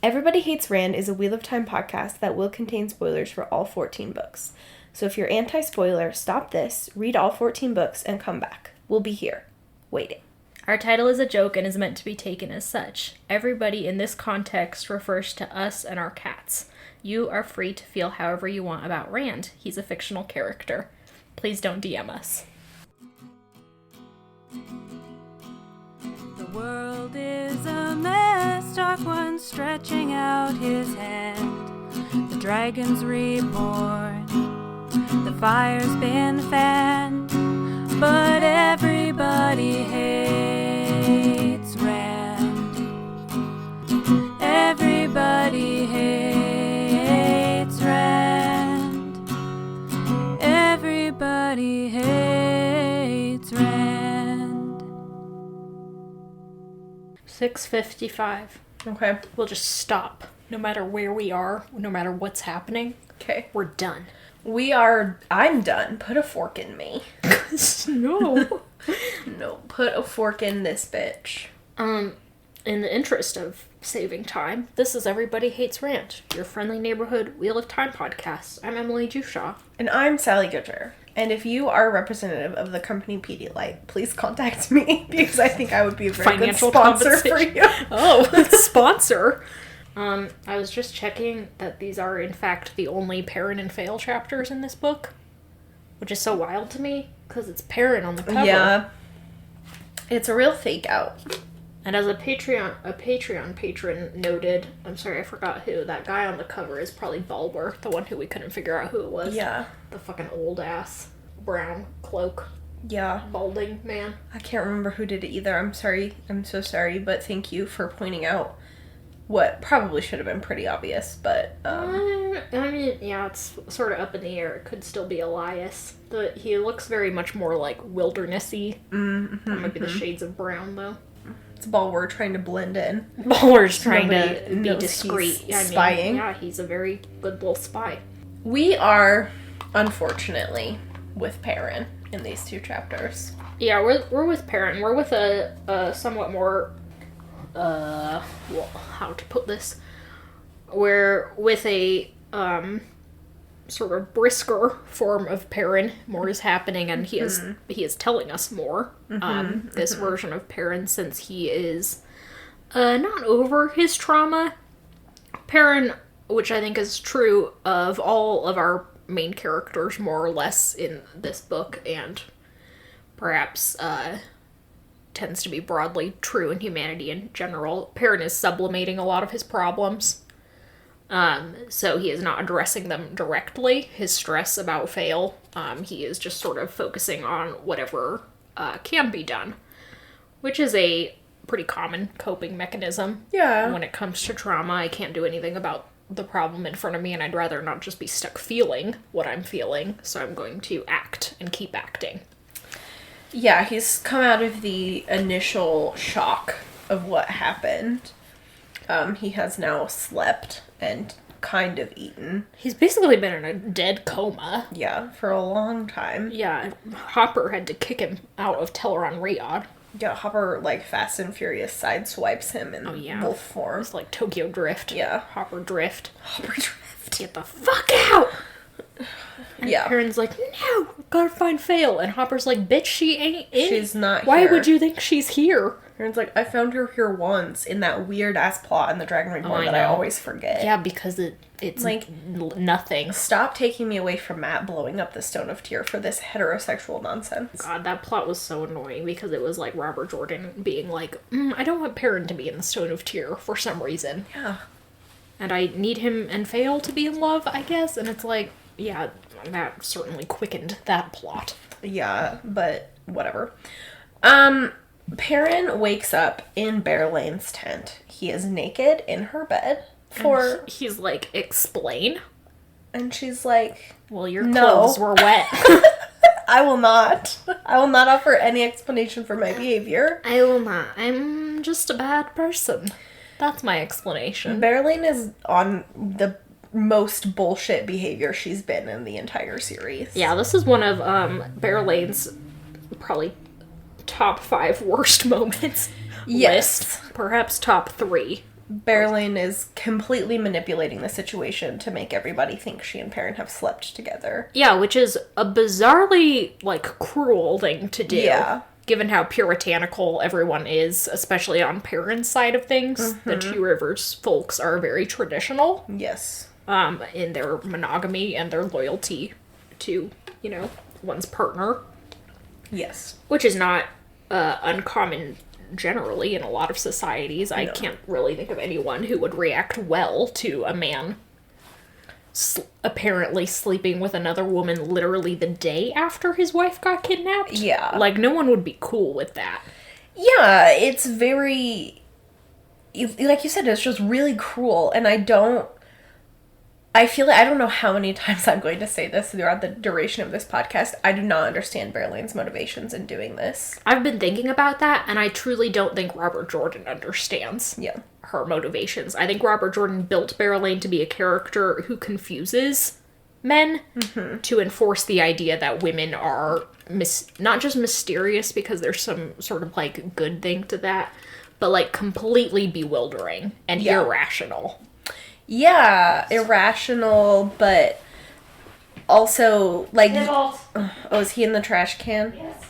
Everybody Hates Rand is a Wheel of Time podcast that will contain spoilers for all 14 books. So if you're anti-spoiler, stop this, read all 14 books, and come back. We'll be here, waiting. Our title is a joke and is meant to be taken as such. Everybody in this context refers to us and our cats. You are free to feel however you want about Rand. He's a fictional character. Please don't DM us. The world is a mess, Dark One stretching out his hand. The dragon's reborn, the fire's been fanned, but everybody hates Rand. Everybody hates Rand. Everybody hates Rand. 6:55. Okay. We'll just stop. No matter where we are, no matter what's happening. Okay. We're done. I'm done. Put a fork in me. No. No, put a fork in this bitch. In the interest of saving time, this is Everybody Hates Rand, your friendly neighborhood Wheel of Time podcast. I'm Emily Jushaw. And I'm Sally Goodger. And if you are a representative of the company Pedialyte, please contact me, because I think I would be a very Financial good sponsor for you. Oh, sponsor. I was just checking that these are, in fact, the only Perrin and Fail chapters in this book, which is so wild to me, because it's Perrin on the cover. Yeah. It's a real fake out. And as a Patreon patron noted, I'm sorry, I forgot who, that guy on the cover is probably Bulwer, the one who we couldn't figure out who it was. Yeah. The fucking old-ass brown cloak. Yeah. Balding man. I can't remember who did it either. I'm sorry. I'm so sorry, but thank you for pointing out what probably should have been pretty obvious, but, I mean, yeah, it's sort of up in the air. It could still be Elias. He looks very much more, like, wildernessy. Mm-hmm, That might be the shades of brown, though. It's Bulwer trying to blend in. Bulwer's trying Nobody to be knows discreet. he's spying. Yeah, he's a very good little spy. We are, unfortunately, with Perrin in these two chapters. Yeah, we're with Perrin. We're with a somewhat more, well, how to put this? We're with a, sort of brisker form of Perrin. More is happening, and he is telling us more. This version of Perrin, since he is not over his trauma. Perrin, which I think is true of all of our main characters, more or less, in this book, and perhaps tends to be broadly true in humanity in general. Perrin is sublimating a lot of his problems. So he is not addressing them directly, his stress about Fail. He is just sort of focusing on whatever can be done, which is a pretty common coping mechanism. Yeah. When it comes to trauma, I can't do anything about the problem in front of me, and I'd rather not just be stuck feeling what I'm feeling, so I'm going to act and keep acting. Yeah, he's come out of the initial shock of what happened. He has now slept and kind of eaten. He's basically been in a dead coma. Yeah, for a long time. Yeah, Hopper had to kick him out of Teleron Riyadh. Yeah, Hopper, like, Fast and Furious sideswipes him in wolf form. It's like Tokyo Drift. Yeah. Hopper Drift. Hopper Drift. Get the fuck out! And Yeah. Perrin's like, no, gotta find Fail. And Hopper's like, bitch, she ain't in. She's not Why here. would you think she's here? Perrin's like, I found her here once in that weird-ass plot in the Dragon Reborn that I always forget. Yeah, because it's like nothing. Stop taking me away from Matt blowing up the Stone of Tear for this heterosexual nonsense. God, that plot was so annoying because it was like Robert Jordan being like, I don't want Perrin to be in the Stone of Tear for some reason. Yeah. And I need him and Fail to be in love, I guess. And it's like, yeah, that certainly quickened that plot. Yeah, but whatever. Perrin wakes up in Bearlane's tent. He is naked in her bed And he's like, explain? And she's like, well, your clothes were wet. I will not offer any explanation for my behavior. I will not. I'm just a bad person. That's my explanation. Bearlane is on the most bullshit behavior she's been in the entire series. Yeah, this is one of Bearlane's probably top 5 worst moments yes. list. Perhaps top 3. Berlin is completely manipulating the situation to make everybody think she and Perrin have slept together. Yeah, which is a bizarrely, like, cruel thing to do. Yeah. Given how puritanical everyone is, especially on Perrin's side of things. The Two Rivers folks are very traditional. Yes. In their monogamy and their loyalty to, you know, one's partner. Yes. Which is not uncommon generally in a lot of societies. I can't really think of anyone who would react well to a man apparently sleeping with another woman literally the day after his wife got kidnapped. Yeah. Like, no one would be cool with that. Yeah, it's very... Like you said, it's just really cruel, and I feel like, I don't know how many times I'm going to say this throughout the duration of this podcast. I do not understand Berlin's motivations in doing this. I've been thinking about that, and I truly don't think Robert Jordan understands her motivations. I think Robert Jordan built Berlin to be a character who confuses men to enforce the idea that women are not just mysterious because there's some sort of, like, good thing to that, but, like, completely bewildering and irrational. Yeah, irrational, but also, like... Tybalt. Oh, is he in the trash can? Yes.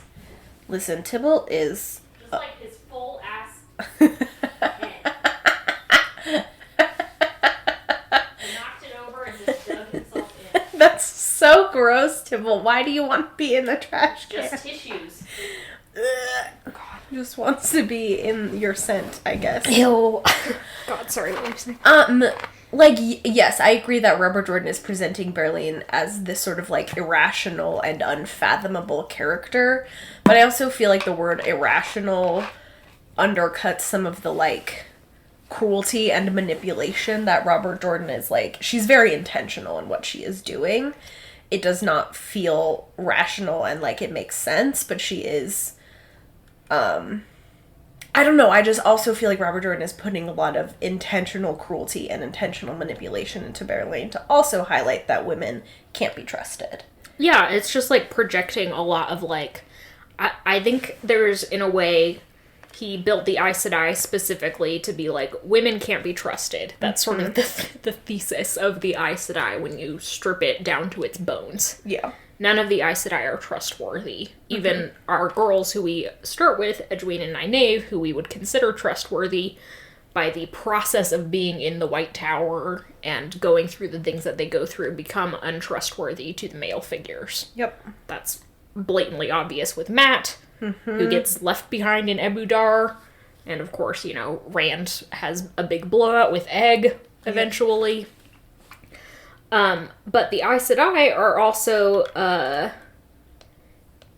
Listen, Tybalt is... Just like his full ass head. He knocked it over and just dug himself in. That's so gross, Tybalt. Why do you want to be in the trash can? Just tissues. God, just wants to be in your scent, I guess. Ew. God, sorry, what were you saying? Like, yes, I agree that Robert Jordan is presenting Berlin as this sort of, like, irrational and unfathomable character, but I also feel like the word irrational undercuts some of the, like, cruelty and manipulation that Robert Jordan is, like, she's very intentional in what she is doing. It does not feel rational and like it makes sense, but she is, I don't know, I just also feel like Robert Jordan is putting a lot of intentional cruelty and intentional manipulation into Berlin to also highlight that women can't be trusted. Yeah, it's just, like, projecting a lot of, like... I think there's, in a way, he built the Aes Sedai specifically to be, like, women can't be trusted. That's sort of the thesis of the Aes Sedai when you strip it down to its bones. Yeah. None of the Aes Sedai are trustworthy. Even our girls who we start with, Edwina and Nynaeve, who we would consider trustworthy, by the process of being in the White Tower and going through the things that they go through, become untrustworthy to the male figures. Yep. That's blatantly obvious with Matt, who gets left behind in Ebu Dar. And of course, you know, Rand has a big blowout with Egg, eventually. Yep. But the Aes Sedai are also,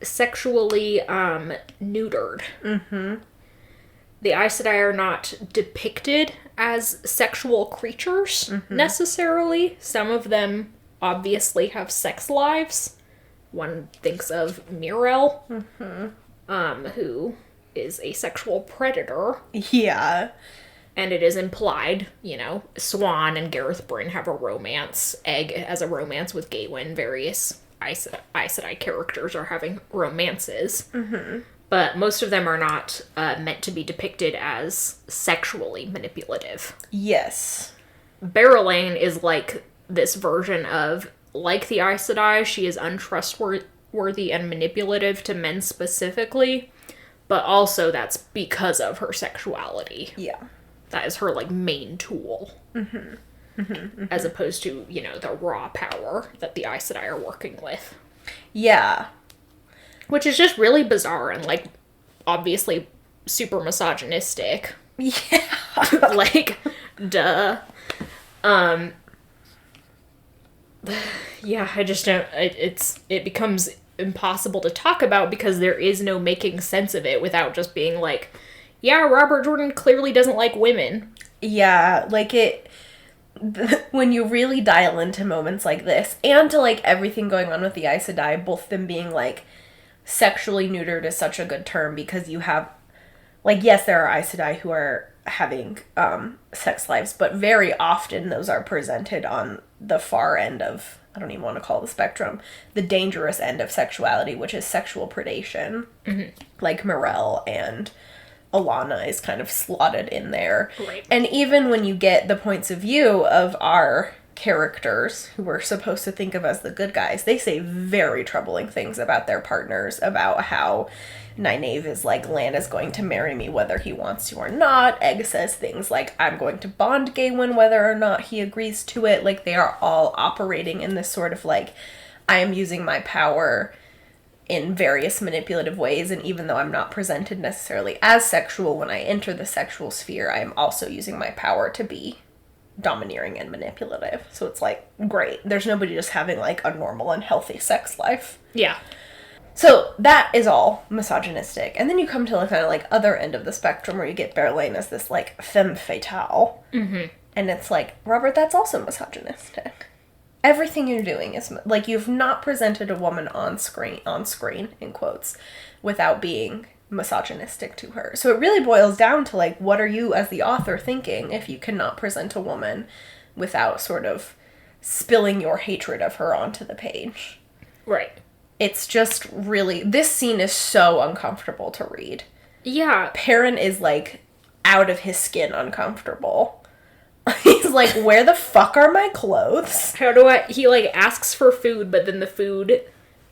sexually, neutered. The Aes Sedai are not depicted as sexual creatures, necessarily. Some of them obviously have sex lives. One thinks of Mirel, who is a sexual predator. Yeah. And it is implied, you know, Swan and Gareth Bryn have a romance. Egg has a romance with Gawain. Various Aes Sedai characters are having romances. But most of them are not meant to be depicted as sexually manipulative. Yes. Berylane is like this version of, like the Aes Sedai, she is untrustworthy and manipulative to men specifically, but also that's because of her sexuality. Yeah. That is her, like, main tool. As opposed to, you know, the raw power that the Aes Sedai are working with. Yeah. Which is just really bizarre and, like, obviously super misogynistic. Yeah. Like, duh. Yeah, I just don't... It becomes impossible to talk about because there is no making sense of it without just being like, yeah, Robert Jordan clearly doesn't like women. Yeah, like when you really dial into moments like this, and to, like, everything going on with the Aes Sedai, both them being, like, sexually neutered is such a good term because you have, like, yes, there are Aes Sedai who are having sex lives, but very often those are presented on the far end of, I don't even want to call it the spectrum, the dangerous end of sexuality, which is sexual predation, like Morel and Alana is kind of slotted in there. Right. And even when you get the points of view of our characters, who we're supposed to think of as the good guys, they say very troubling things about their partners, about how Nynaeve is like, Lan is going to marry me whether he wants to or not. Egg says things like, I'm going to bond Gawain whether or not he agrees to it. Like, they are all operating in this sort of like, I am using my power in various manipulative ways, and even though I'm not presented necessarily as sexual when I enter the sexual sphere, I am also using my power to be domineering and manipulative. So it's like, great. There's nobody just having like a normal and healthy sex life. Yeah. So that is all misogynistic. And then you come to the kind of like other end of the spectrum where you get Berlain as this like femme fatale. Mm-hmm. And it's like, Robert, that's also misogynistic. Everything you're doing is like, you've not presented a woman on screen in quotes, without being misogynistic to her. So it really boils down to like, what are you as the author thinking if you cannot present a woman without sort of spilling your hatred of her onto the page? Right. It's just really, this scene is so uncomfortable to read. Yeah. Perrin is like out of his skin uncomfortable. He's like, where the fuck are my clothes? He like asks for food, but then the food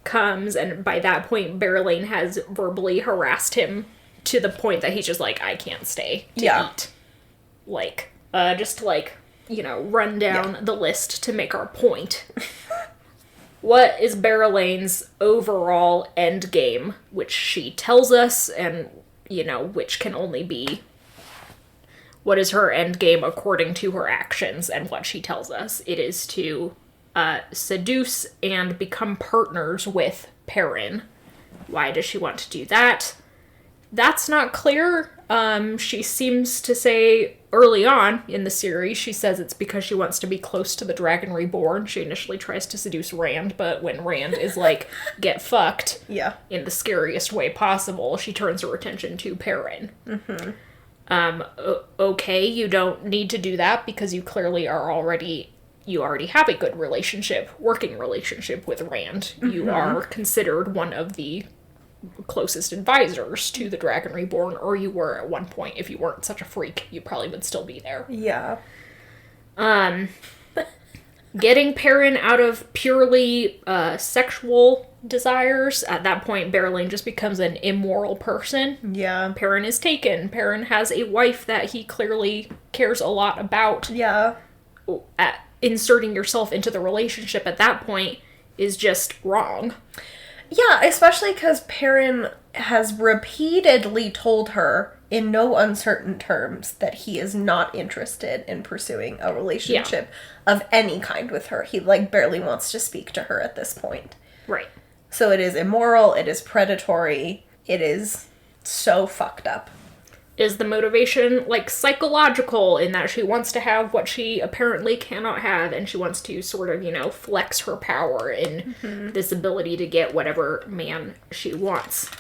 comes, and by that point Berlain has verbally harassed him to the point that he's just like, I can't stay to eat. Like, just to like, you know, run down the list to make our point. What is Berlain's overall end game, which she tells us, and, you know, which can only be, what is her end game according to her actions and what she tells us? It is to seduce and become partners with Perrin. Why does she want to do that? That's not clear. She seems to say early on in the series, she says it's because she wants to be close to the Dragon Reborn. She initially tries to seduce Rand, but when Rand is like, get fucked in the scariest way possible, she turns her attention to Perrin. Mm-hmm. Okay, you don't need to do that because you clearly you already have a good working relationship with Rand. Mm-hmm. You are considered one of the closest advisors to the Dragon Reborn, or you were at one point. If you weren't such a freak, you probably would still be there. Yeah. Getting Perrin out of purely sexual desires, at that point Berlain just becomes an immoral person. Yeah. Perrin is taken. Perrin has a wife that he clearly cares a lot about. Yeah. Inserting yourself into the relationship at that point is just wrong. Yeah, especially because Perrin has repeatedly told her in no uncertain terms that he is not interested in pursuing a relationship of any kind with her. He, like, barely wants to speak to her at this point. Right. So it is immoral, it is predatory, it is so fucked up. Is the motivation, like, psychological in that she wants to have what she apparently cannot have, and she wants to sort of, you know, flex her power in this ability to get whatever man she wants?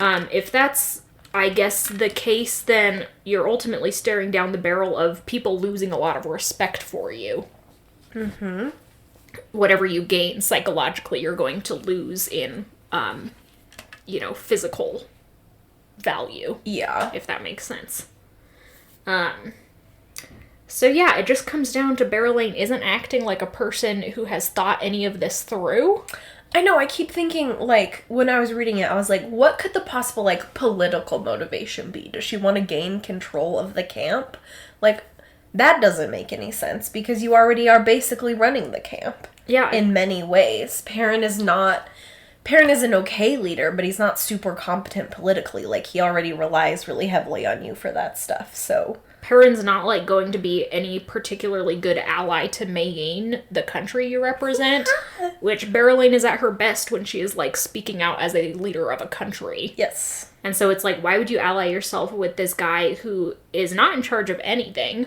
If that's, I guess, the case, then you're ultimately staring down the barrel of people losing a lot of respect for you. Mm-hmm. Whatever you gain psychologically, you're going to lose in, you know, physical value. Yeah. If that makes sense. So yeah, it just comes down to Berlain isn't acting like a person who has thought any of this through. I know, I keep thinking, like, when I was reading it, I was like, what could the possible, like, political motivation be? Does she want to gain control of the camp? Like, that doesn't make any sense, because you already are basically running the camp. Yeah. In many ways. Perrin is an okay leader, but he's not super competent politically. Like, he already relies really heavily on you for that stuff, so... Perrin's not, like, going to be any particularly good ally to Mayene, the country you represent, which Berlain is at her best when she is, like, speaking out as a leader of a country. Yes. And so it's like, why would you ally yourself with this guy who is not in charge of anything,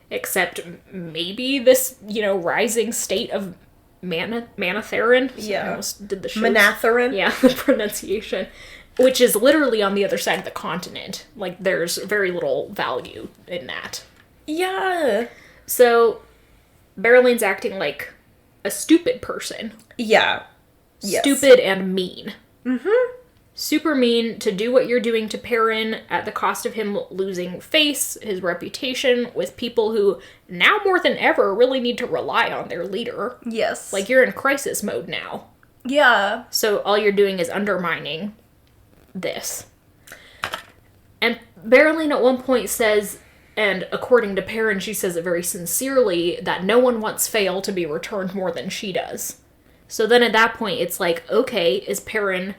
except maybe this, you know, rising state of Manatharan? Yeah. I almost did the shows. Manatharan? Yeah, the pronunciation. Which is literally on the other side of the continent. Like, there's very little value in that. Yeah. So, Berlain's acting like a stupid person. Yeah. Yes. Stupid and mean. Mm-hmm. super mean to do what you're doing to Perrin at the cost of him losing face, his reputation, with people who now more than ever really need to rely on their leader. Yes. Like, you're in crisis mode now. Yeah. So all you're doing is undermining this. And Berylene at one point says, and according to Perrin, she says it very sincerely, that no one wants Fail to be returned more than she does. So then at that point, it's like, okay, is Perrin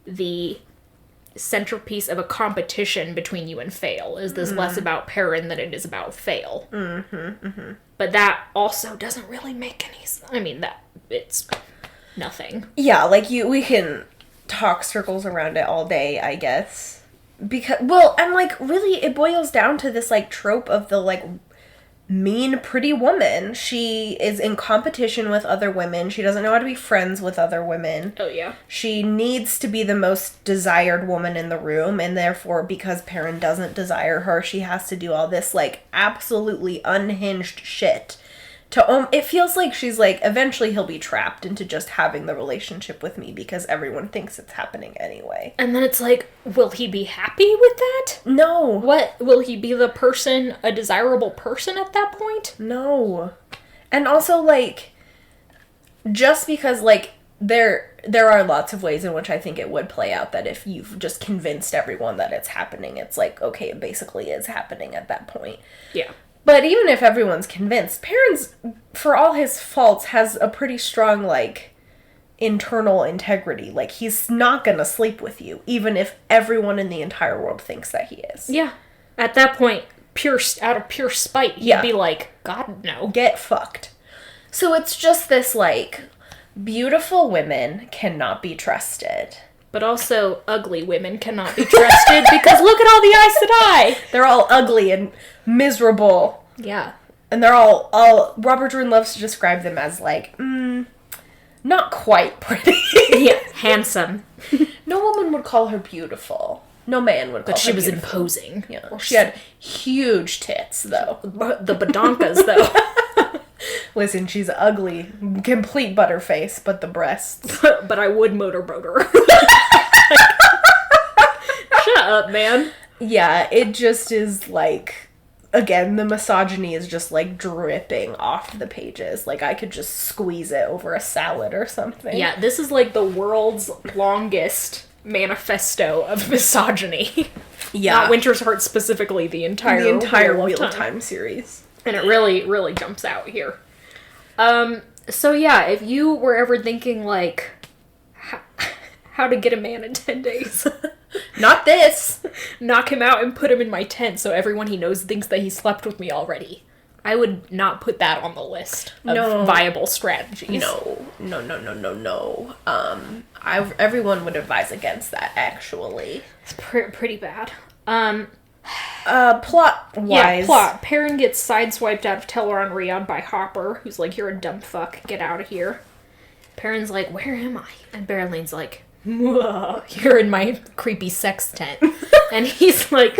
the centerpiece of a competition between you and Fail? Is this less about Perrin than it is about Fail? But that also doesn't really make any sense. I mean, it's nothing. Yeah, like, we can talk circles around it all day, I guess. Because, well, and, like, really, it boils down to this, like, trope of the, like, mean, pretty woman. She is in competition with other women. She doesn't know how to be friends with other women. Oh, yeah. She needs to be the most desired woman in the room, and therefore, because Perrin doesn't desire her, she has to do all this, like, absolutely unhinged shit. It feels like she's like, eventually he'll be trapped into just having the relationship with me because everyone thinks it's happening anyway. And then it's like, will he be happy with that? No. What? Will he be the person, a desirable person at that point? No. And also, like, just because, like, there are lots of ways in which I think it would play out that if you've just convinced everyone that it's happening, it's like, okay, it basically is happening at that point. Yeah. But even if everyone's convinced, Perrin's, for all his faults, has a pretty strong, like, internal integrity. Like, he's not gonna sleep with you, even if everyone in the entire world thinks that he is. Yeah. At that point, out of pure spite, he'd be like, God, no. Get fucked. So it's just this, like, beautiful women cannot be trusted. But also, ugly women cannot be trusted because look at all the eyes that eye! They're all ugly and miserable. Yeah. And they're all Robert Jordan loves to describe them as, like, not quite pretty. Yeah, handsome. No woman would call her beautiful. No man would call her But she was beautiful. imposing. Yeah. She had huge tits, though. The badonkas, though. Listen, she's ugly. Complete butterface, but the breasts. But I would motorboat her. Shut up, man. Yeah, it just is like, again, the misogyny is just like dripping off the pages. Like, I could just squeeze it over a salad or something. Yeah, this is like the world's longest manifesto of misogyny. Yeah. Not Winter's Heart specifically, the entire Wheel of Time series. And it really, really jumps out here. So yeah, if you were ever thinking, like, how to get a man in 10 days... Not this! Knock him out and put him in my tent so everyone he knows thinks that he slept with me already. I would not put that on the list of viable strategies. No. Everyone would advise against that, actually. It's pretty bad. Plot-wise... Yeah, plot. Perrin gets sideswiped out of Teleron Rion by Hopper, who's like, you're a dumb fuck, get out of here. Perrin's like, where am I? And Bereline's like, you're in my creepy sex tent. And he's like,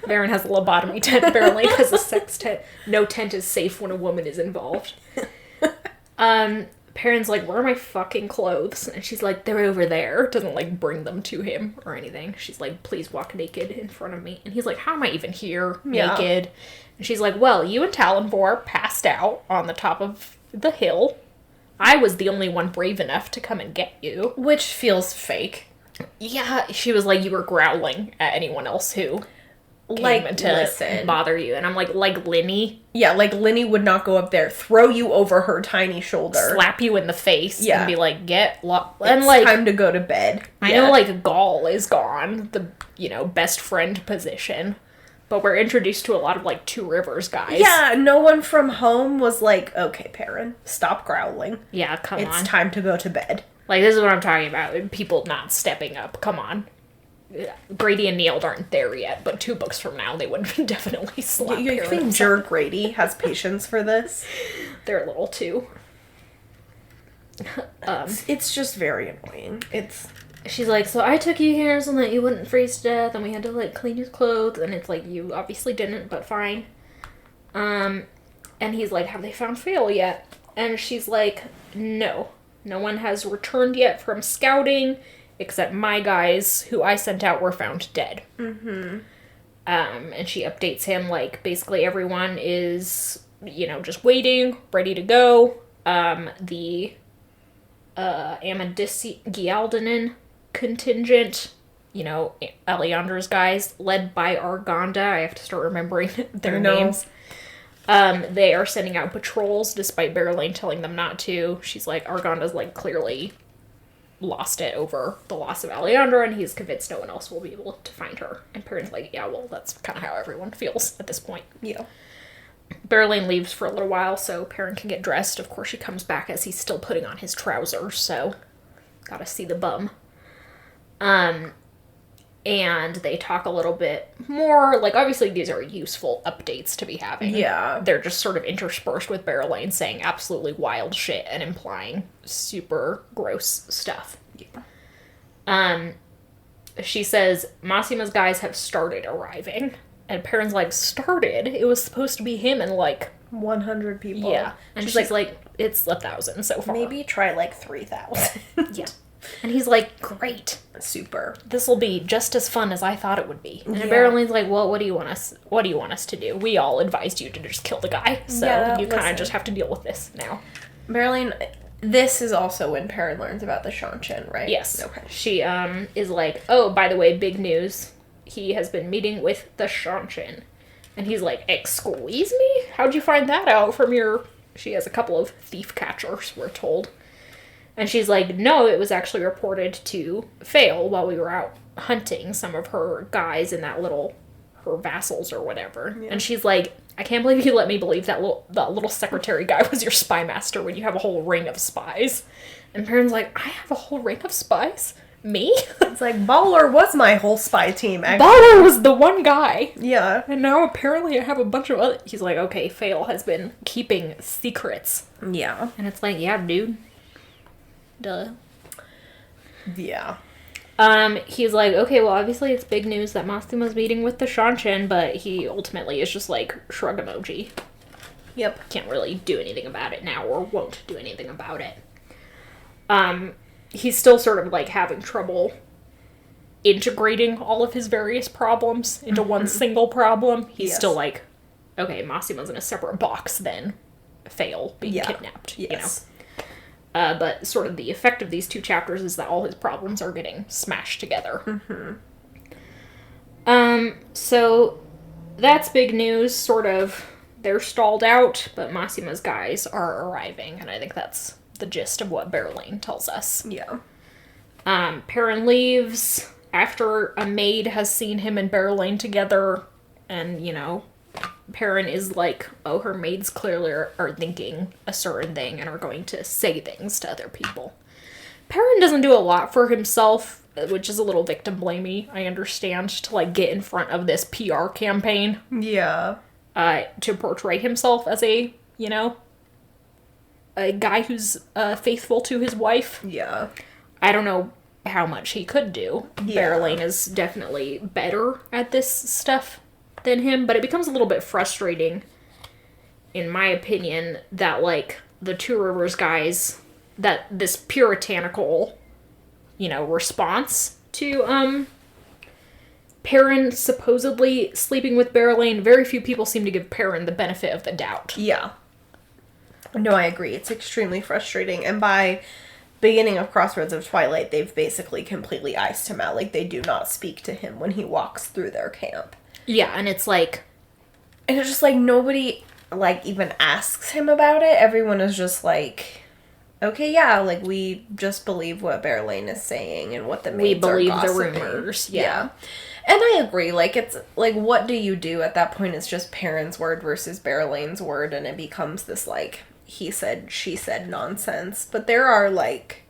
Perrin has a lobotomy tent, Bereline has a sex tent. No tent is safe when a woman is involved. Perrin's like, where are my fucking clothes? And she's like, they're over there. Doesn't, like, bring them to him or anything. She's like, please walk naked in front of me. And he's like, how am I even here naked? And she's like, well, you and Talonvor passed out on the top of the hill. I was the only one brave enough to come and get you. Which feels fake. Yeah, she was like, you were growling at anyone else who came to bother you. And I'm like Linny? Yeah, like Linny would not go up there, throw you over her tiny shoulder. Slap you in the face and be like, get locked. And like, time to go to bed. I know, like, Gaul is gone, the, best friend position. But we're introduced to a lot of, like, Two Rivers guys. Yeah, no one from home was like, okay, Perrin, stop growling. Yeah, come on. It's time to go to bed. Like, this is what I'm talking about. People not stepping up. Come on. Grady and Neil aren't there yet, but 2 books from now, they would definitely slap You think Jer Grady has patience for this? They're a little too. It's just very annoying. She's like, so I took you here so that you wouldn't freeze to death, and we had to, like, clean your clothes, and it's like, you obviously didn't, but fine. And he's like, have they found Fail yet? And she's like, no. No one has returned yet from scouting, except my guys, who I sent out, were found dead. Mm-hmm. And she updates him, like, basically everyone is, you know, just waiting, ready to go. The Amadisialdinen contingent, you know, Aleandra's guys, led by Arganda, I have to start remembering their names. They are sending out patrols, despite Berylane telling them not to. She's like, Arganda's, like, clearly lost it over the loss of Aleandra, and he's convinced no one else will be able to find her. And Perrin's like, yeah, well, that's kind of how everyone feels at this point. Yeah. Berylane leaves for a little while, so Perrin can get dressed. Of course, she comes back as he's still putting on his trousers, so gotta see the bum. And they talk a little bit more, like, obviously these are useful updates to be having. Yeah. They're just sort of interspersed with Berylane saying absolutely wild shit and implying super gross stuff. Yeah. She says, Massima's guys have started arriving. And Perrin's like, started? It was supposed to be him and, like... 100 people. Yeah. And she's like, it's 1,000 so far. Maybe try, like, 3,000. Yeah. And he's like, great. Super. This will be just as fun as I thought it would be. And yeah. Berylaine's like, well, what do you want us to do? We all advised you to just kill the guy. So you kind of just have to deal with this now. Berylane, this is also when Perrin learns about the Shanshin, right? Yes. Okay. She is like, oh, by the way, big news. He has been meeting with the Shanshin. And he's like, excuse me? How'd you find that out from your... She has a couple of thief catchers, we're told. And she's like, no, it was actually reported to Fail while we were out hunting some of her guys in that little... her vassals or whatever. Yeah. And she's like, I can't believe you let me believe that little secretary guy was your spy master when you have a whole ring of spies. And Perrin's like, I have a whole ring of spies? Me? It's like, Baller was my whole spy team, actually. Baller was the one guy. Yeah. And now apparently I have a bunch of other... He's like, okay, Fail has been keeping secrets. Yeah. And it's like, yeah, dude. Duh. Yeah. He's like, okay, well, obviously it's big news that Masuma's meeting with the Shanshin, but he ultimately is just like, shrug emoji. Yep. Can't really do anything about it now, or won't do anything about it. He's still sort of like having trouble integrating all of his various problems into one single problem. He's still like, okay, Masuma's in a separate box than Fail being kidnapped, you know? But sort of the effect of these two chapters is that all his problems are getting smashed together. So that's big news, sort of. They're stalled out, but Masuma's guys are arriving, and I think that's the gist of what Berylane tells us. Yeah. Perrin leaves after a maid has seen him and Berylane together, and, you know, Perrin is like, oh, her maids clearly are thinking a certain thing and are going to say things to other people. Perrin doesn't do a lot for himself, which is a little victim blamey, I understand, to like get in front of this PR campaign. Yeah. To portray himself as a, you know, a guy who's faithful to his wife. Yeah. I don't know how much he could do. Yeah. Berylane is definitely better at this stuff than him, but it becomes a little bit frustrating, in my opinion, that, like, the Two Rivers guys, that this puritanical, you know, response to, Perrin supposedly sleeping with Berylane, very few people seem to give Perrin the benefit of the doubt. Yeah. No, I agree. It's extremely frustrating, and by beginning of Crossroads of Twilight, they've basically completely iced him out. Like, they do not speak to him when he walks through their camp. Yeah, and it's like... And it's just like, nobody, like, even asks him about it. Everyone is just like, okay, yeah, like, we just believe what Berylane is saying and what the maids are gossiping. We believe the rumors, yeah. And I agree, like, it's, like, what do you do at that point? It's just Perrin's word versus Berylane's word, and it becomes this, like, he said, she said nonsense. But there are, like,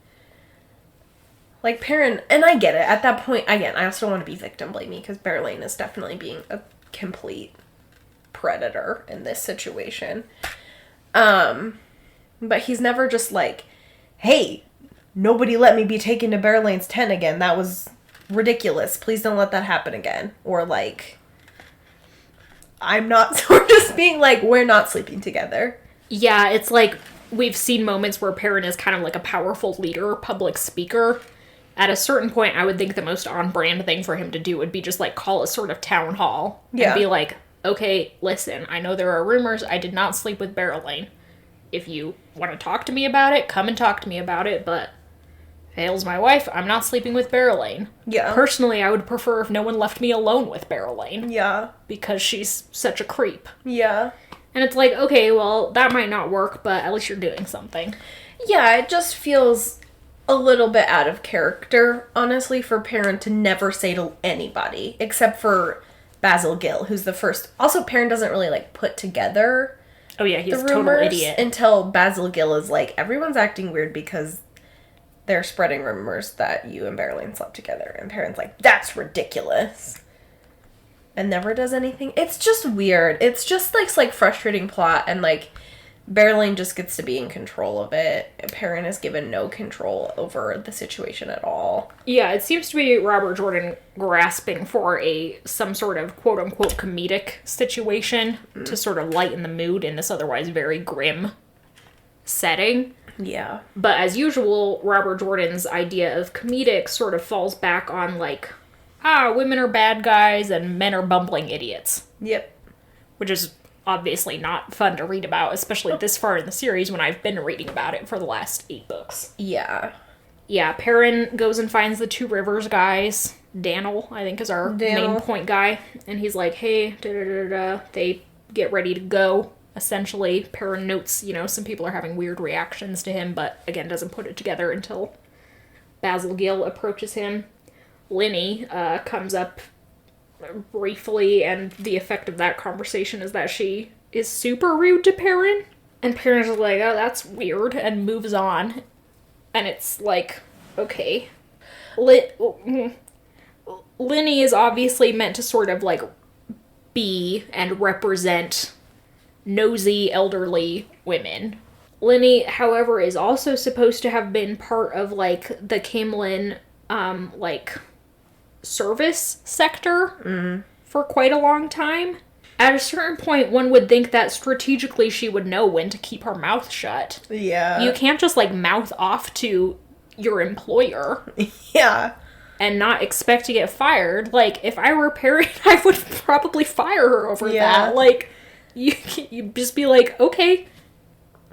Perrin, and I get it, at that point, again, I also don't want to be victim blaming, because Berylane is definitely being a complete predator in this situation. But he's never just like, hey, nobody let me be taken to Berylane's tent again, that was ridiculous, please don't let that happen again. Or like, I'm not, so we're just being like, we're not sleeping together. Yeah, it's like, we've seen moments where Perrin is kind of like a powerful leader, public speaker, At a certain point, I would think the most on-brand thing for him to do would be just, like, call a sort of town hall. Yeah. And be like, okay, listen, I know there are rumors. I did not sleep with Berylane. If you want to talk to me about it, come and talk to me about it, but Vale's my wife. I'm not sleeping with Berylane. Yeah. Personally, I would prefer if no one left me alone with Berylane. Yeah. Because she's such a creep. Yeah. And it's like, okay, well, that might not work, but at least you're doing something. Yeah, it just feels a little bit out of character, honestly, for Perrin to never say to anybody, except for Basil Gill, who's the first. Also, Perrin doesn't really, like, put together Oh yeah, he's the a total rumors idiot. until Basil Gill is like, everyone's acting weird because they're spreading rumors that you and Berylane slept together. And Perrin's like, that's ridiculous. And never does anything. It's just weird. It's just like frustrating plot, and like Berylane just gets to be in control of it. Perrin is given no control over the situation at all. Yeah, it seems to be Robert Jordan grasping for some sort of quote-unquote comedic situation to sort of lighten the mood in this otherwise very grim setting. Yeah. But as usual, Robert Jordan's idea of comedic sort of falls back on, like, women are bad guys and men are bumbling idiots. Yep. Which is obviously not fun to read about, especially this far in the series when I've been reading about it for the last 8 books. Yeah. Yeah, Perrin goes and finds the Two Rivers guys. Daniel, I think, is our main point guy. And he's like, hey, da-da-da-da. They get ready to go, essentially. Perrin notes, some people are having weird reactions to him, but again, doesn't put it together until Basil Gill approaches him. Linny comes up briefly, and the effect of that conversation is that she is super rude to Perrin. And Perrin's like, oh, that's weird, and moves on. And it's like, okay. Linny is obviously meant to sort of, like, be and represent nosy, elderly women. Linny, however, is also supposed to have been part of, like, the Camelin, service sector for quite a long time. At a certain point, one would think that strategically she would know when to keep her mouth shut. Yeah. You can't just, like, mouth off to your employer. Yeah. And not expect to get fired. Like, if I were Perrin, I would probably fire her over that. Like, you just be like, okay.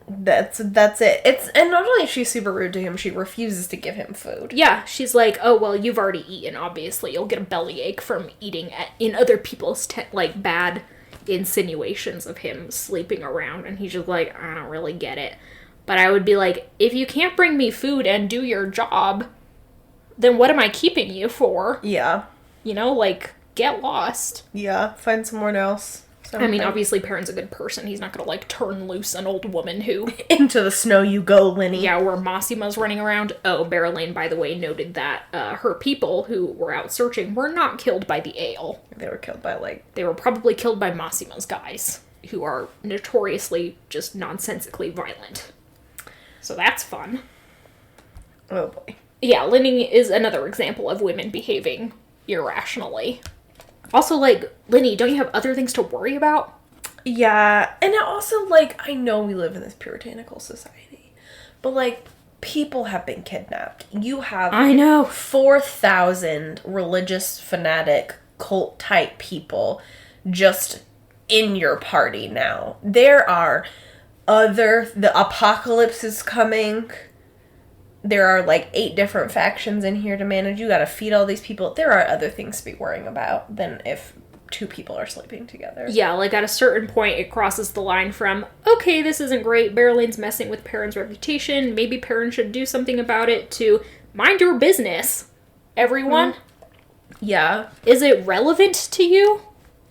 That's it. And not only is she super rude to him, she refuses to give him food. Yeah, she's like, oh, well, you've already eaten, obviously. You'll get a bellyache from eating in other people's, bad insinuations of him sleeping around. And he's just like, I don't really get it. But I would be like, if you can't bring me food and do your job, then what am I keeping you for? Yeah. Get lost. Yeah, find someone else. I mean, obviously, Perrin's a good person. He's not gonna, turn loose an old woman who... Into the snow you go, Linny. Yeah, where Massima's running around. Oh, Berylane, by the way, noted that her people who were out searching were not killed by the ale. They were killed by, They were probably killed by Massima's guys, who are notoriously just nonsensically violent. So that's fun. Oh, boy. Yeah, Linny is another example of women behaving irrationally. Also, Linny, don't you have other things to worry about? Yeah, and also, I know we live in this puritanical society, but, people have been kidnapped. You have... I know. 4,000 religious, fanatic, cult-type people just in your party now. There are the apocalypse is coming. There are 8 different factions in here to manage. You gotta feed all these people. There are other things to be worrying about than if 2 people are sleeping together. Yeah, at a certain point it crosses the line from, okay, this isn't great, Berylaine's messing with Perrin's reputation, maybe Perrin should do something about it, to mind your business, everyone. Yeah. Is it relevant to you?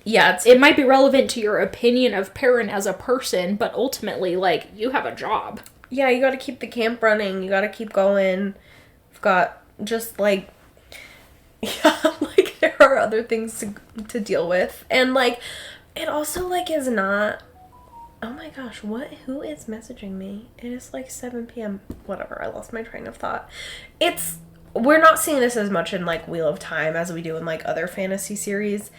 Yeah, it might be relevant to your opinion of Perrin as a person, but ultimately, you have a job. Yeah, you gotta keep the camp running. You gotta keep going. You've got just, there are other things to deal with. And, it also, is not... Oh my gosh, who is messaging me? It is, 7 p.m. Whatever, I lost my train of thought. We're not seeing this as much in, Wheel of Time as we do in, other fantasy series,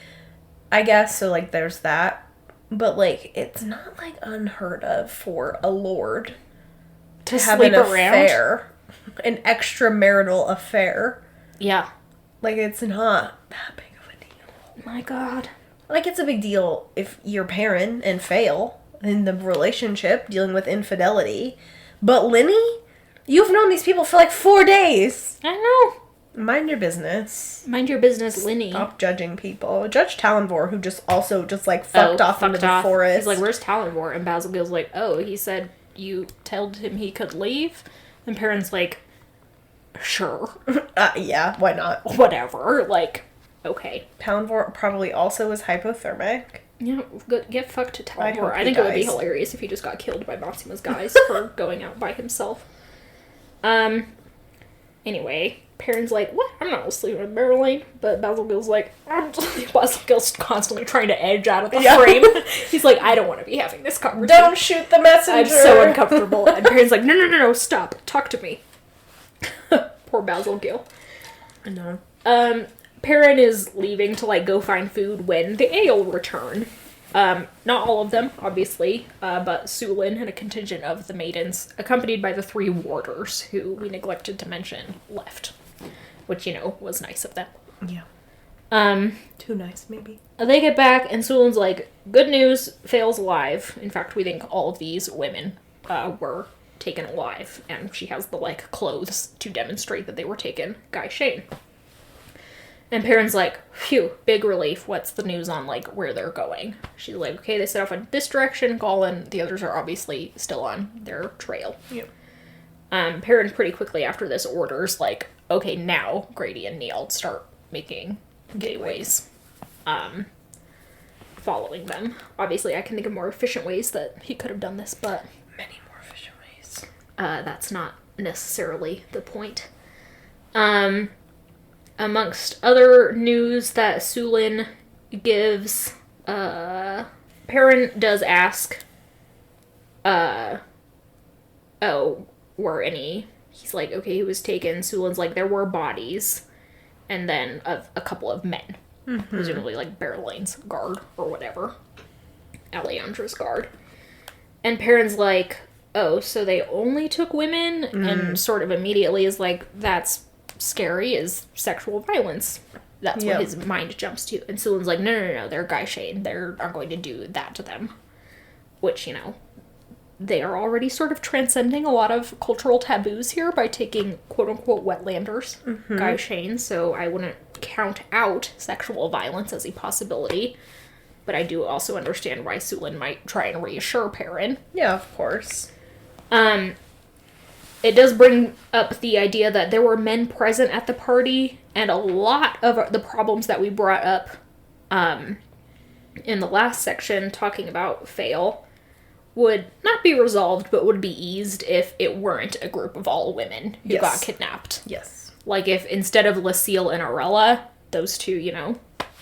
I guess. So, there's that. But, it's not, unheard of for a lord to have an affair. an extramarital affair. Yeah. Like, it's not that big of a deal. My God. Like, it's a big deal if you're Perrin and fail in the relationship, dealing with infidelity. But Linny, you've known these people for like 4 days. I know. Mind your business. Mind your business, Linny. Stop judging people. Judge Talonvor, who just like fucked off into the forest. He's like, where's Talonvor? And Basilgil's like, oh, he said you told him he could leave? And Perrin's like, sure. Yeah, why not? Whatever. Like, okay. Talonvor probably also is hypothermic. Yeah, get fucked to Talonvor. I think it would be hilarious if he just got killed by Maxima's guys for going out by himself. Anyway, Perrin's like, what? I'm not sleeping with Berylane. But Basilgil's like, Basilgil's constantly trying to edge out of the frame. He's like, I don't want to be having this conversation. Don't shoot the messenger. I'm so uncomfortable. And Perrin's like, no, stop. Talk to me. Poor Basilgil. I know. Perrin is leaving to, like, go find food when the Ale return. Not all of them, obviously, but Sulin and a contingent of the maidens, accompanied by the 3 warders, who we neglected to mention, left. Which, was nice of them. Yeah. Too nice, maybe. They get back, and Sulin's like, good news, Fail's alive. In fact, we think all of these women were taken alive, and she has the, like, clothes to demonstrate that they were taken. Guy Shane. And Perrin's like, phew, big relief. What's the news on, like, where they're going? She's like, okay, they set off in this direction. Gollin, the others are obviously still on their trail. Yep. Perrin pretty quickly after this orders, like, okay, now Grady and Niall start making gateways. Following them. Obviously, I can think of more efficient ways that he could have done this, but... Many more efficient ways. That's not necessarily the point. Amongst other news that Sulin gives, Perrin does ask, were any... He's like, okay, he was taken. Sulin's like, there were bodies, and then a couple of men. Mm-hmm. Presumably, like, Berlane's guard, or whatever. Aleandra's guard. And Perrin's like, oh, so they only took women? And sort of immediately is like, that's scary, is sexual violence. That's what his mind jumps to. And Sulin's like, no, they're Guy Shane. They aren't going to do that to them. Which, they are already sort of transcending a lot of cultural taboos here by taking quote-unquote wetlanders, Guy Shane, so I wouldn't count out sexual violence as a possibility. But I do also understand why Sulin might try and reassure Perrin. Yeah, of course. It does bring up the idea that there were men present at the party, and a lot of the problems that we brought up in the last section talking about Fail would not be resolved, but would be eased if it weren't a group of all women who got kidnapped. Yes. Like if instead of Lucille and Arella, those two,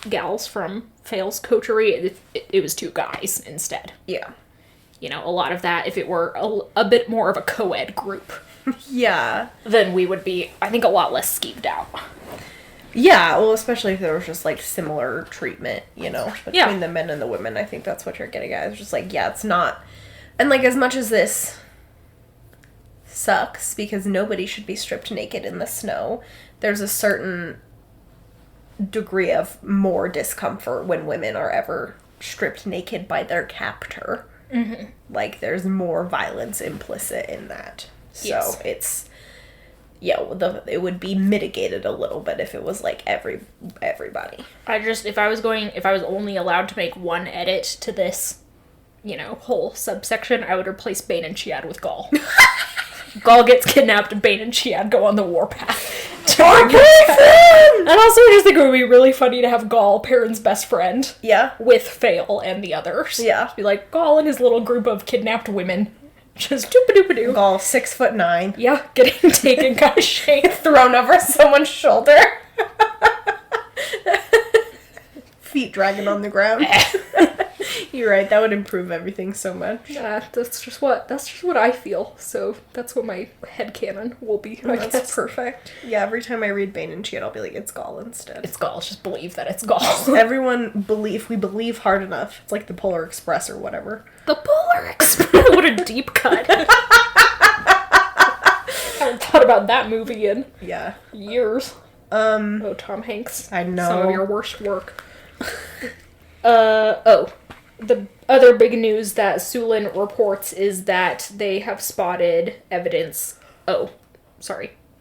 gals from Fail's coterie, it was 2 guys instead. Yeah. A lot of that, if it were a bit more of a co-ed group. Yeah. Then we would be, I think, a lot less skeeved out. Yeah, well, especially if there was just, like, similar treatment, between the men and the women. I think that's what you're getting at. It's just like, it's not... And, like, as much as this sucks, because nobody should be stripped naked in the snow, there's a certain degree of more discomfort when women are ever stripped naked by their captor. Mm-hmm. Like, there's more violence implicit in that. So it's... it would be mitigated a little bit if it was, like, everybody. If I was only allowed to make one edit to this, whole subsection, I would replace Bane and Chiad with Gaul. Gaul gets kidnapped, and Bane and Chiad go on the warpath. And also, I just think it would be really funny to have Gaul, Perrin's best friend. Yeah. With Fail and the others. Yeah. Be like, Gaul and his little group of kidnapped women. Just doop-a-doop-a-doo. Gaul, 6'9". Yeah, getting taken, Guy Shane. Thrown over someone's shoulder. Feet dragging on the ground. You're right, that would improve everything so much. Yeah, that's just what I feel. So that's what my headcanon will be. I That's guess. perfect. Yeah, every time I read Bane and Chiad, I'll be like, it's Gaul instead. It's Gaul. Just believe that it's Gaul. We believe hard enough. It's like the Polar Express or whatever. The Polar Express. What a deep cut. I haven't thought about that movie in Yeah. years. Oh, Tom Hanks. I know. Some of your worst work. The other big news that Sulin reports is that they have spotted evidence.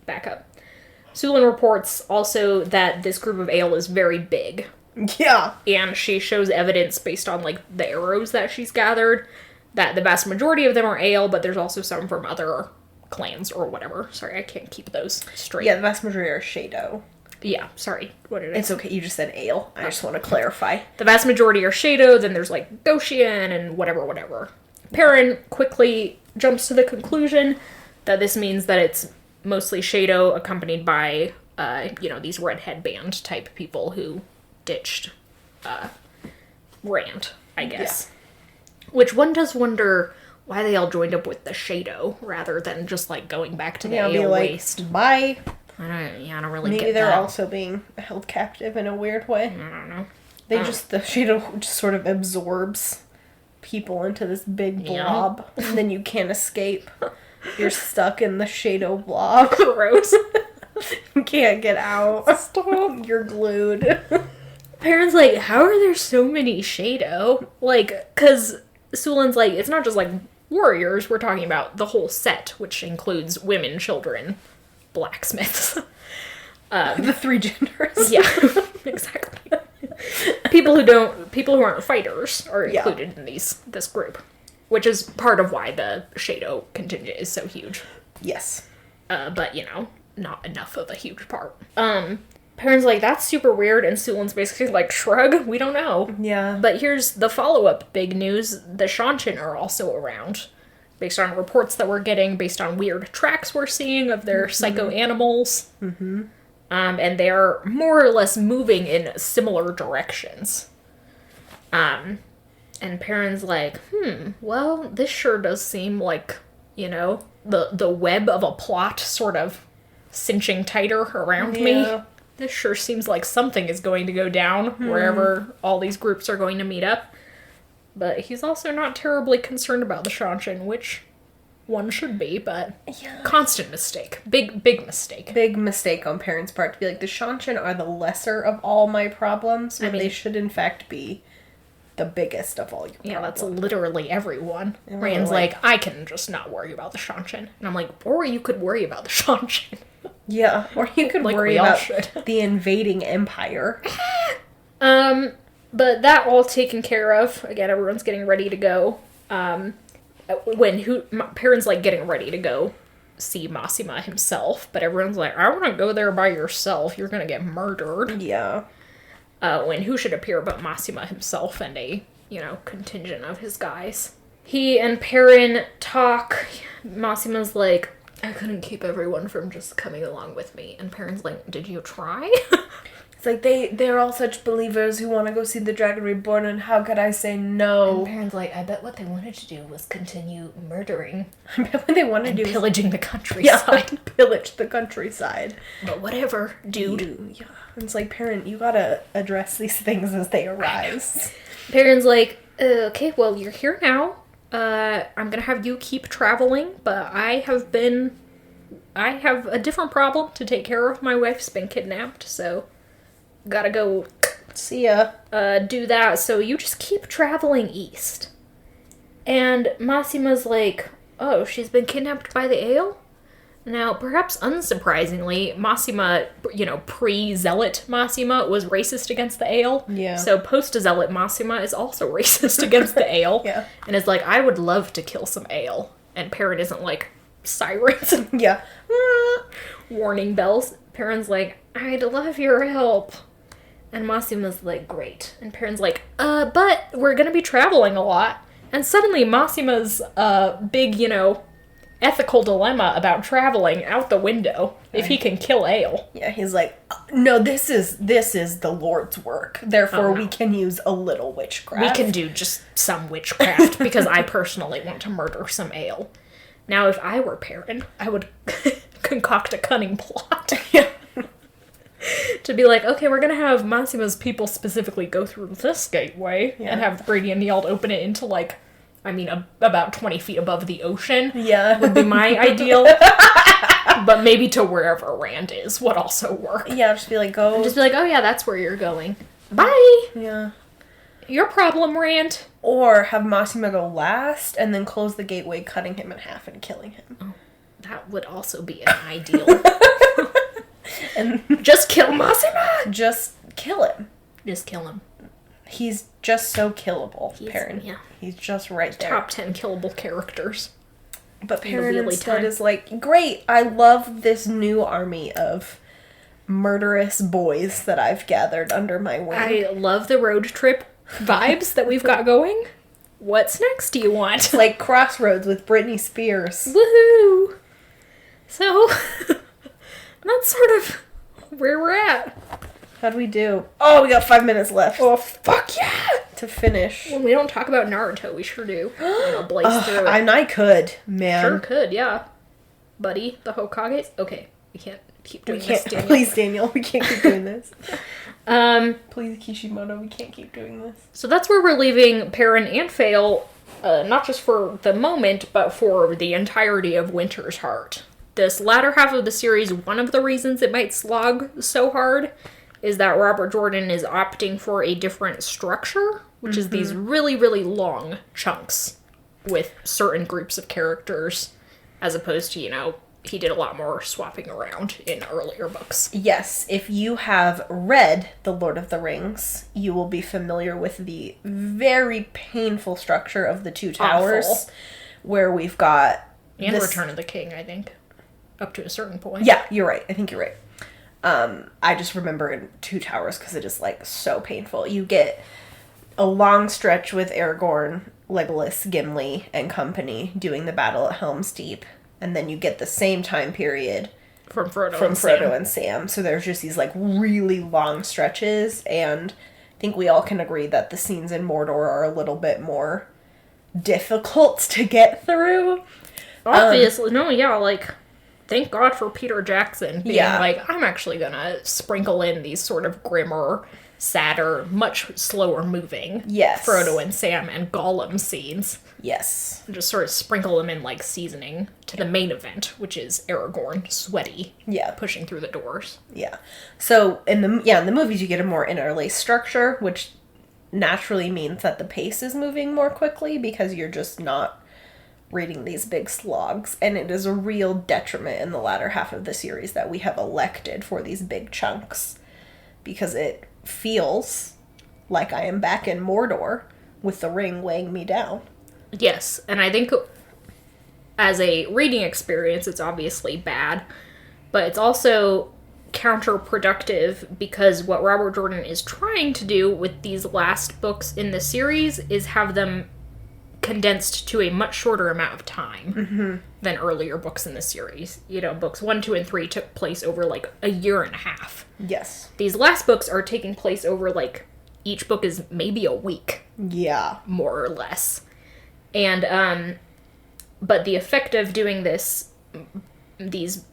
Back up. Sulin reports also that this group of Ale is very big. Yeah. And she shows evidence based on, like, the arrows that she's gathered, that the vast majority of them are Ale, but there's also some from other clans or whatever. Sorry, I can't keep those straight. Yeah, the vast majority are Shaido. Yeah, sorry. What did I say? It's okay, you just said Ale. I just want to clarify. The vast majority are Shaido, then there's, like, Goshian and whatever. Perrin quickly jumps to the conclusion that this means that it's mostly Shaido accompanied by, these red headband type people who ditched Rand, I guess. Yeah. Which one does wonder why they all joined up with the Shaido rather than just, like, going back to the Ale waste. Bye. I don't really Maybe get that. they're also being held captive in a weird way. I don't know. The Shaido just sort of absorbs people into this big blob, and then you can't escape. You're stuck in the Shaido Blob. Gross. You can't get out. Stop. You're glued. Perrin's like, how are there so many Shaido? Like, because Sulin's like, it's not just, like, warriors, we're talking about the whole set, which includes women, children, blacksmiths. The three genders. Yeah, exactly. People who aren't fighters are included in this group, which is part of why the Shaido contingent is so huge. Yes. But, not enough of a huge part. Perrin's like, that's super weird, and Sulin's basically like, shrug, we don't know. Yeah. But here's the follow-up big news. The Shanshin are also around, based on reports that we're getting, based on weird tracks we're seeing of their psycho animals. Mm-hmm. And they're more or less moving in similar directions. And Perrin's like, well, this sure does seem like, the web of a plot sort of cinching tighter around me. This sure seems like something is going to go down wherever all these groups are going to meet up. But he's also not terribly concerned about the Shanshin, which one should be, but constant mistake. Big mistake. Big mistake on Perrin's part to be like, the Shanshin are the lesser of all my problems, when they should in fact be the biggest of all your problems. Yeah, that's literally everyone. Rand's like, I can just not worry about the Shanshin. And I'm like, or you could worry about the Shanshin. Yeah, or you could worry about the invading empire. But that all taken care of. Again, everyone's getting ready to go. Perrin's like getting ready to go see Massima himself, but everyone's like, I want to go there by yourself. You're gonna get murdered. Yeah. When who should appear but Massima himself and a, contingent of his guys. He and Perrin talk. Massima's like, I couldn't keep everyone from just coming along with me. And Perrin's like, did you try? It's like, they're all such believers who want to go see the Dragon Reborn, and how could I say no? And Perrin's like, I bet what they wanted to do was continue murdering. I bet what they want to do is pillaging the countryside. Yeah, pillage the countryside. But whatever, dude. Yeah. It's like, Perrin, you gotta address these things as they arise. Perrin's like, okay, well, you're here now. I'm gonna have you keep traveling, but I have a different problem to take care of. My wife's been kidnapped, so gotta go see ya. Do that, so you just keep traveling east. And Massima's like, oh, she's been kidnapped by the Ale? Now, perhaps unsurprisingly, Massima, pre-Zealot Massima was racist against the Ale. Yeah. So post-Zealot Massima is also racist against the Ale. Yeah. And is like, I would love to kill some Ale. And Perrin isn't like, sirens. Yeah. Warning bells. Perrin's like, I'd love your help. And Massima's like, great. And Perrin's like, but we're gonna be traveling a lot. And suddenly Massima's, big, ethical dilemma about traveling out the window if he can kill Ale. Yeah, he's like, no, this is the Lord's work. Therefore, we can use a little witchcraft. We can do just some witchcraft because I personally want to murder some Ale. Now, if I were Perrin, I would concoct a cunning plot. To be like, okay, we're gonna have Massima's people specifically go through this gateway and have Brady and Niald open it into, like, I mean, about 20 feet above the ocean Yeah. would be my ideal. But maybe to wherever Rand is would also work. Yeah, just be like, go. Just be like, oh yeah, that's where you're going. Bye! Yeah. Your problem, Rand. Or have Massimo go last and then close the gateway, cutting him in half and killing him. Oh, that would also be an ideal. And Just kill Massimo! just kill him. Just kill him. He's just so killable, Perrin. Yeah. He's just right there. Top 10 killable characters. But in the Perrin Wheelie instead time. is like, great, I love this new army of murderous boys that I've gathered under my wing. I love the road trip vibes that we've got going. What's next do you want? It's like Crossroads with Britney Spears. Woohoo! So, that's sort of where we're at. How'd we do? Oh, we got 5 minutes left Oh, fuck yeah! to finish. When we don't talk about Naruto, we sure do. Blaze through it. I could, man. Sure could, yeah. Buddy, the Hokages? Okay, we can't keep We doing can't. this, Daniel. Please, Daniel, we can't keep doing this. Please, Kishimoto, we can't keep doing this. So that's where we're leaving Perrin and Fail, not just for the moment, but for the entirety of Winter's Heart. This latter half of the series, one of the reasons it might slog so hard is that Robert Jordan is opting for a different structure, which is these really, really long chunks with certain groups of characters, as opposed to, he did a lot more swapping around in earlier books. Yes, if you have read The Lord of the Rings, you will be familiar with the very painful structure of the Two Towers, Awful. where we've got... And this- Return of the King, I think. Up to a certain point. Yeah, you're right. I think you're right. I just remember in Two Towers because it is, so painful. You get a long stretch with Aragorn, Legolas, Gimli, and company doing the battle at Helm's Deep. And then you get the same time period From Frodo from and Frodo Sam. and Sam. So there's just these, really long stretches. And I think we all can agree that the scenes in Mordor are a little bit more difficult to get through. Obviously. Thank God for Peter Jackson being Yeah. I'm actually gonna sprinkle in these sort of grimmer, sadder, much slower moving Yes. Frodo and Sam and Gollum scenes. Yes. And just sort of sprinkle them in seasoning to the main event, which is Aragorn, sweaty, Yeah. pushing through the doors. Yeah. So in the movies you get a more interlaced structure, which naturally means that the pace is moving more quickly because you're just not reading these big slogs, and it is a real detriment in the latter half of the series that we have elected for these big chunks because it feels like I am back in Mordor with the ring weighing me down. Yes, and I think as a reading experience, it's obviously bad, but it's also counterproductive because what Robert Jordan is trying to do with these last books in the series is have them condensed to a much shorter amount of time than earlier books in the series. Books 1, 2, and 3 took place over a year and a half. Yes. These last books are taking place over each book is maybe a week. Yeah. More or less. And, but the effect of doing these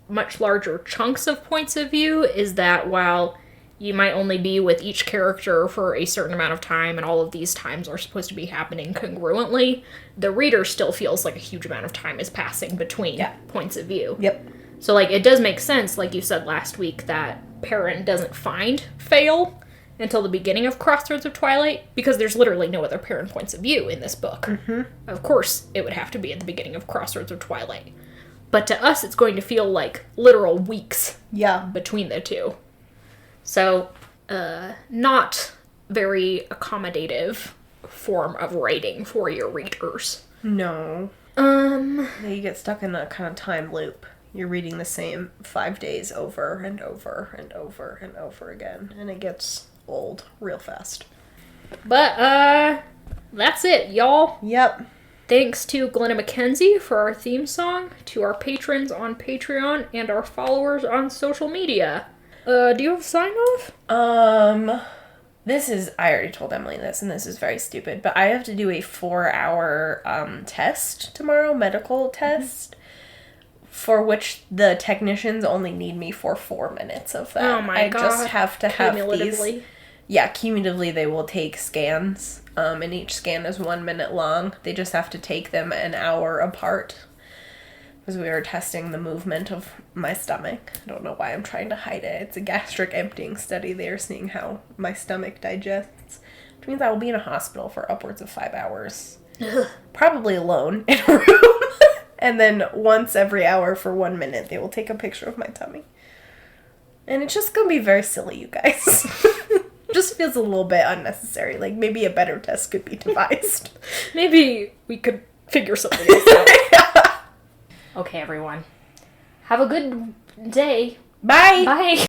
much larger chunks of points of view is that while you might only be with each character for a certain amount of time, and all of these times are supposed to be happening congruently, the reader still feels like a huge amount of time is passing between points of view. Yep. So, it does make sense, like you said last week, that Perrin doesn't find Fail until the beginning of Crossroads of Twilight, because there's literally no other Perrin points of view in this book. Mm-hmm. Of course, it would have to be at the beginning of Crossroads of Twilight. But to us, it's going to feel like literal weeks between the two. So, not very accommodative form of writing for your readers. No. You get stuck in a kind of time loop. You're reading the same 5 days over and over and over and over again, and it gets old real fast. But, that's it, y'all. Yep. Thanks to Glenna McKenzie for our theme song, to our patrons on Patreon, and our followers on social media. Do you have a sign-off? I already told Emily this, and this is very stupid, but I have to do a 4-hour test tomorrow, medical test, for which the technicians only need me for 4 minutes of that. Oh my God. I just have to have these Cumulatively. yeah, cumulatively they will take scans, and each scan is 1 minute long. They just have to take them an hour apart. Because we were testing the movement of my stomach. I don't know why I'm trying to hide it. It's a gastric emptying study. They are seeing how my stomach digests. Which means I will be in a hospital for upwards of 5 hours. Probably alone in a room. And then once every hour for 1 minute, they will take a picture of my tummy. And it's just going to be very silly, you guys. Just feels a little bit unnecessary. Like, maybe a better test could be devised. Maybe we could figure something else out. Okay, everyone. Have a good day. Bye! Bye!